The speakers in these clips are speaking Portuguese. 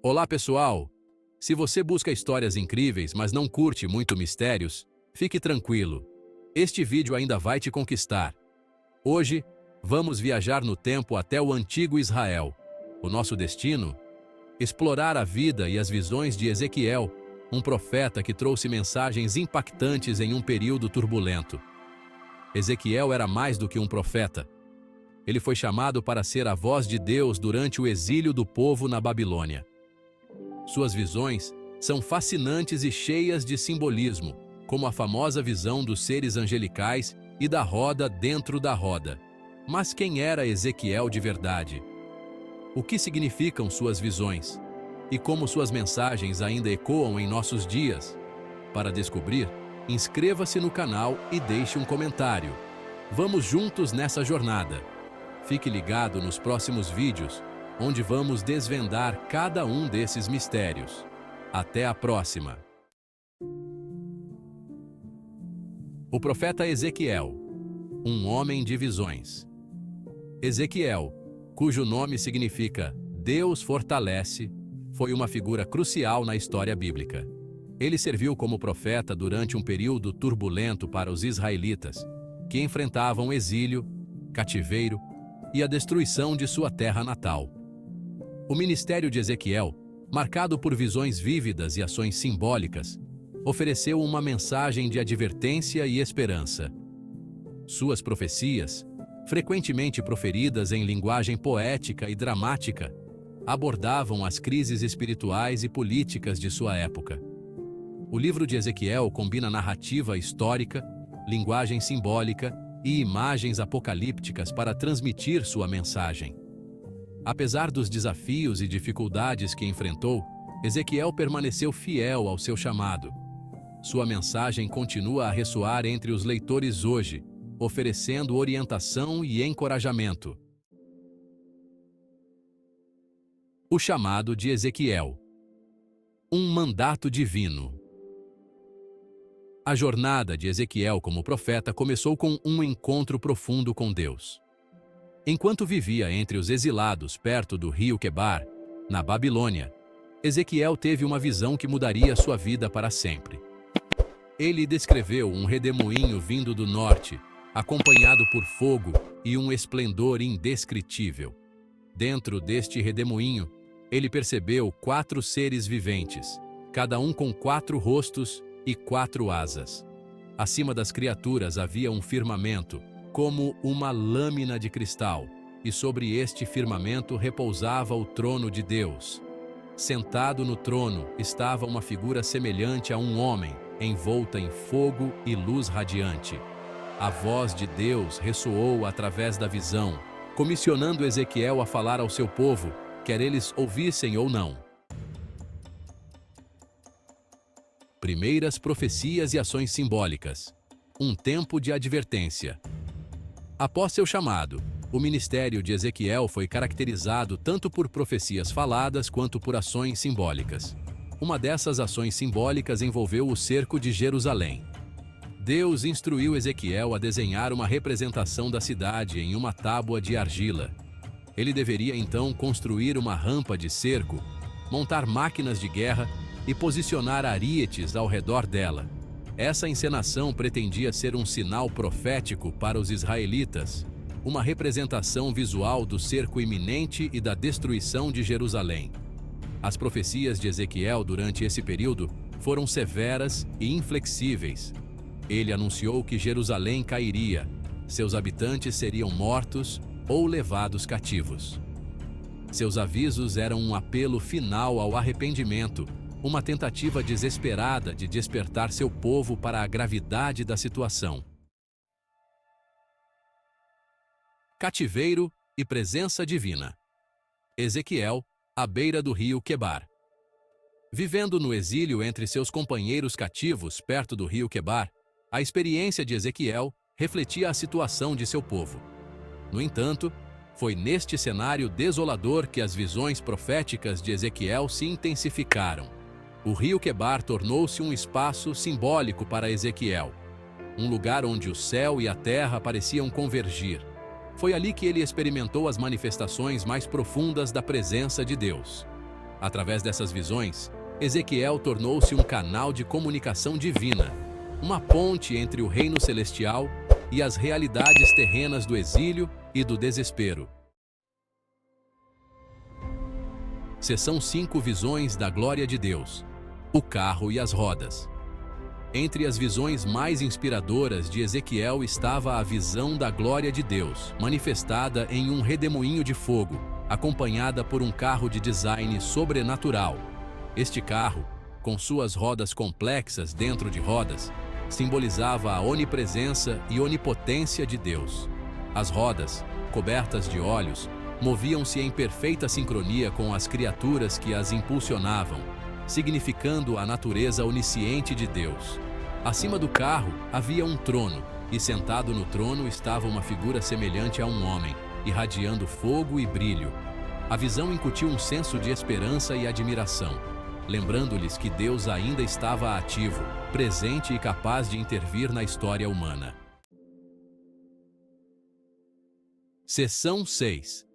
Olá, pessoal! Se você busca histórias incríveis, mas não curte muito mistérios, fique tranquilo. Este vídeo ainda vai te conquistar. Hoje, vamos viajar no tempo até o antigo Israel. O nosso destino? Explorar a vida e as visões de Ezequiel, um profeta que trouxe mensagens impactantes em um período turbulento. Ezequiel era mais do que um profeta. Ele foi chamado para ser a voz de Deus durante o exílio do povo na Babilônia. Suas visões são fascinantes e cheias de simbolismo, como a famosa visão dos seres angelicais e da roda dentro da roda. Mas quem era Ezequiel de verdade? O que significam suas visões? E como suas mensagens ainda ecoam em nossos dias? Para descobrir, inscreva-se no canal e deixe um comentário. Vamos juntos nessa jornada. Fique ligado nos próximos vídeos, onde vamos desvendar cada um desses mistérios. Até a próxima! O profeta Ezequiel, um homem de visões. Ezequiel, cujo nome significa Deus fortalece, foi uma figura crucial na história bíblica. Ele serviu como profeta durante um período turbulento para os israelitas, que enfrentavam exílio, cativeiro e a destruição de sua terra natal. O ministério de Ezequiel, marcado por visões vívidas e ações simbólicas, ofereceu uma mensagem de advertência e esperança. Suas profecias, frequentemente proferidas em linguagem poética e dramática, abordavam as crises espirituais e políticas de sua época. O livro de Ezequiel combina narrativa histórica, linguagem simbólica e imagens apocalípticas para transmitir sua mensagem. Apesar dos desafios e dificuldades que enfrentou, Ezequiel permaneceu fiel ao seu chamado. Sua mensagem continua a ressoar entre os leitores hoje, oferecendo orientação e encorajamento. O chamado de Ezequiel. Um mandato divino. A jornada de Ezequiel como profeta começou com um encontro profundo com Deus. Enquanto vivia entre os exilados perto do rio Quebar, na Babilônia, Ezequiel teve uma visão que mudaria sua vida para sempre. Ele descreveu um redemoinho vindo do norte, acompanhado por fogo e um esplendor indescritível. Dentro deste redemoinho, ele percebeu 4 seres viventes, cada um com 4 rostos e 4 asas. Acima das criaturas havia um firmamento, como uma lâmina de cristal, e sobre este firmamento repousava o trono de Deus. Sentado no trono estava uma figura semelhante a um homem, envolta em fogo e luz radiante. A voz de Deus ressoou através da visão, comissionando Ezequiel a falar ao seu povo, quer eles ouvissem ou não. Primeiras profecias e ações simbólicas. Um tempo de advertência. Após seu chamado, o ministério de Ezequiel foi caracterizado tanto por profecias faladas quanto por ações simbólicas. Uma dessas ações simbólicas envolveu o cerco de Jerusalém. Deus instruiu Ezequiel a desenhar uma representação da cidade em uma tábua de argila. Ele deveria então construir uma rampa de cerco, montar máquinas de guerra e posicionar arietes ao redor dela. Essa encenação pretendia ser um sinal profético para os israelitas, uma representação visual do cerco iminente e da destruição de Jerusalém. As profecias de Ezequiel durante esse período foram severas e inflexíveis. Ele anunciou que Jerusalém cairia, seus habitantes seriam mortos ou levados cativos. Seus avisos eram um apelo final ao arrependimento, uma tentativa desesperada de despertar seu povo para a gravidade da situação. Cativeiro e presença divina. Ezequiel, à beira do rio Quebar. Vivendo no exílio entre seus companheiros cativos perto do rio Quebar, a experiência de Ezequiel refletia a situação de seu povo. No entanto, foi neste cenário desolador que as visões proféticas de Ezequiel se intensificaram. O rio Quebar tornou-se um espaço simbólico para Ezequiel, um lugar onde o céu e a terra pareciam convergir. Foi ali que ele experimentou as manifestações mais profundas da presença de Deus. Através dessas visões, Ezequiel tornou-se um canal de comunicação divina, uma ponte entre o reino celestial e as realidades terrenas do exílio e do desespero. Seção 5: Visões da Glória de Deus. O carro e as rodas. Entre as visões mais inspiradoras de Ezequiel estava a visão da glória de Deus, manifestada em um redemoinho de fogo, acompanhada por um carro de design sobrenatural. Este carro, com suas rodas complexas dentro de rodas, simbolizava a onipresença e onipotência de Deus. As rodas, cobertas de olhos, moviam-se em perfeita sincronia com as criaturas que as impulsionavam, significando a natureza onisciente de Deus. Acima do carro havia um trono, e sentado no trono estava uma figura semelhante a um homem, irradiando fogo e brilho. A visão incutiu um senso de esperança e admiração, lembrando-lhes que Deus ainda estava ativo, presente e capaz de intervir na história humana. Seção 6: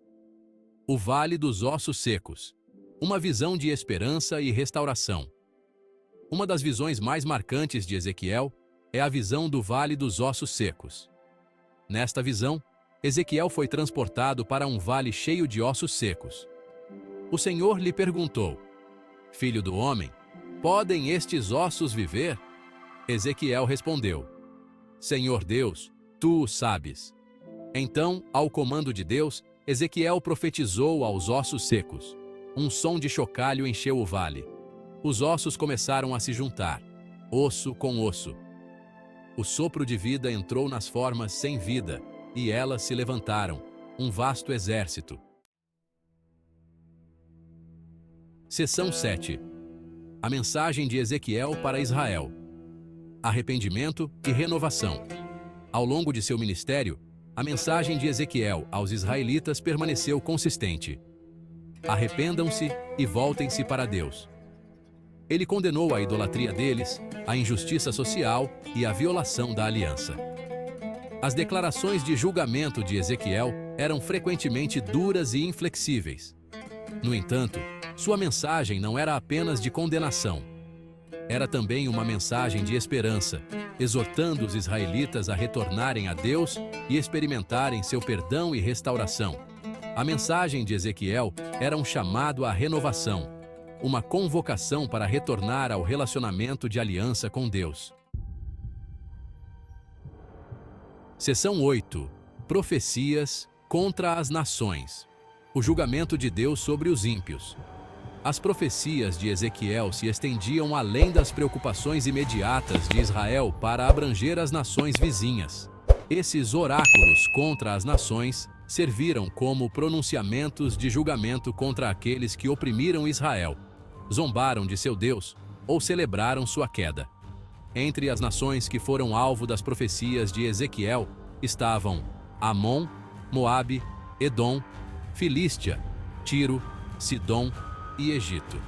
O Vale dos Ossos Secos. Uma visão de esperança e restauração. Uma das visões mais marcantes de Ezequiel é a visão do Vale dos Ossos Secos. Nesta visão, Ezequiel foi transportado para um vale cheio de ossos secos. O Senhor lhe perguntou: Filho do homem, podem estes ossos viver? Ezequiel respondeu: Senhor Deus, tu o sabes. Então, ao comando de Deus, Ezequiel profetizou aos ossos secos. Um som de chocalho encheu o vale. Os ossos começaram a se juntar, osso com osso. O sopro de vida entrou nas formas sem vida, e elas se levantaram, um vasto exército. Seção 7: A mensagem de Ezequiel para Israel. Arrependimento e renovação. Ao longo de seu ministério, a mensagem de Ezequiel aos israelitas permaneceu consistente. Arrependam-se e voltem-se para Deus. Ele condenou a idolatria deles, a injustiça social e a violação da aliança. As declarações de julgamento de Ezequiel eram frequentemente duras e inflexíveis. No entanto, sua mensagem não era apenas de condenação. Era também uma mensagem de esperança, exortando os israelitas a retornarem a Deus e experimentarem seu perdão e restauração. A mensagem de Ezequiel era um chamado à renovação, uma convocação para retornar ao relacionamento de aliança com Deus. Seção 8: Profecias contra as nações. O julgamento de Deus sobre os ímpios. As profecias de Ezequiel se estendiam além das preocupações imediatas de Israel para abranger as nações vizinhas. Esses oráculos contra as nações serviram como pronunciamentos de julgamento contra aqueles que oprimiram Israel, zombaram de seu Deus ou celebraram sua queda. Entre as nações que foram alvo das profecias de Ezequiel estavam Amon, Moabe, Edom, Filístia, Tiro, Sidom e Egito.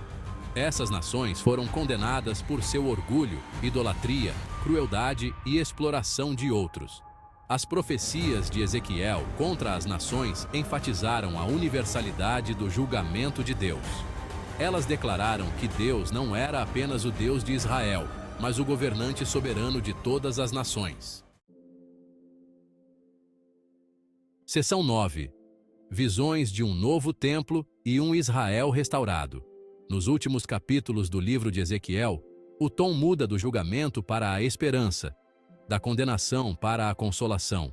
Essas nações foram condenadas por seu orgulho, idolatria, crueldade e exploração de outros. As profecias de Ezequiel contra as nações enfatizaram a universalidade do julgamento de Deus. Elas declararam que Deus não era apenas o Deus de Israel, mas o governante soberano de todas as nações. Seção 9: Visões de um novo templo e um Israel restaurado. Nos últimos capítulos do livro de Ezequiel, o tom muda do julgamento para a esperança, da condenação para a consolação.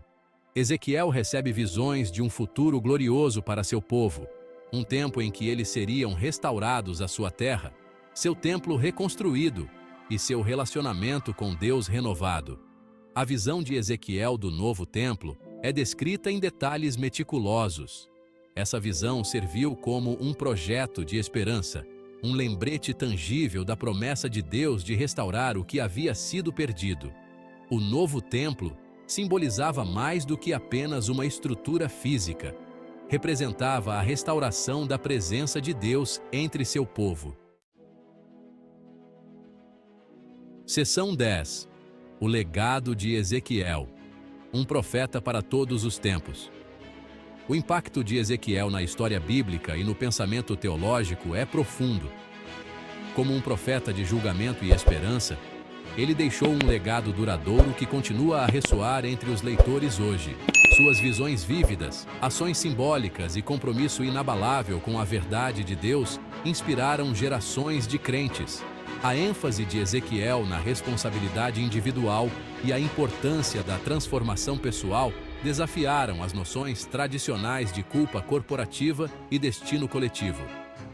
Ezequiel recebe visões de um futuro glorioso para seu povo, um tempo em que eles seriam restaurados à sua terra, seu templo reconstruído e seu relacionamento com Deus renovado. A visão de Ezequiel do novo templo é descrita em detalhes meticulosos. Essa visão serviu como um projeto de esperança, um lembrete tangível da promessa de Deus de restaurar o que havia sido perdido. O novo templo simbolizava mais do que apenas uma estrutura física. Representava a restauração da presença de Deus entre seu povo. Seção 10: O legado de Ezequiel, um profeta para todos os tempos. O impacto de Ezequiel na história bíblica e no pensamento teológico é profundo. Como um profeta de julgamento e esperança, ele deixou um legado duradouro que continua a ressoar entre os leitores hoje. Suas visões vívidas, ações simbólicas e compromisso inabalável com a verdade de Deus inspiraram gerações de crentes. A ênfase de Ezequiel na responsabilidade individual e a importância da transformação pessoal desafiaram as noções tradicionais de culpa corporativa e destino coletivo.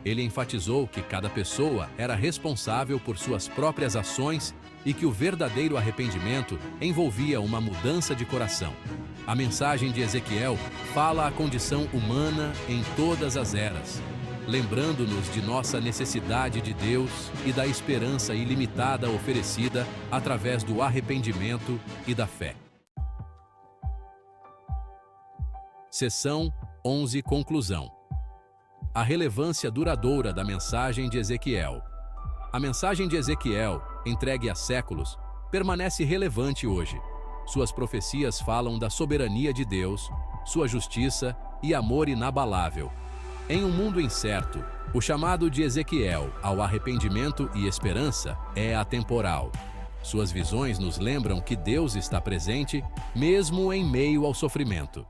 Ele enfatizou que cada pessoa era responsável por suas próprias ações e que o verdadeiro arrependimento envolvia uma mudança de coração. A mensagem de Ezequiel fala a condição humana em todas as eras, lembrando-nos de nossa necessidade de Deus e da esperança ilimitada oferecida através do arrependimento e da fé. Seção 11. Conclusão. A relevância duradoura da mensagem de Ezequiel. A mensagem de Ezequiel, entregue há séculos, permanece relevante hoje. Suas profecias falam da soberania de Deus, sua justiça e amor inabalável. Em um mundo incerto, o chamado de Ezequiel ao arrependimento e esperança é atemporal. Suas visões nos lembram que Deus está presente, mesmo em meio ao sofrimento.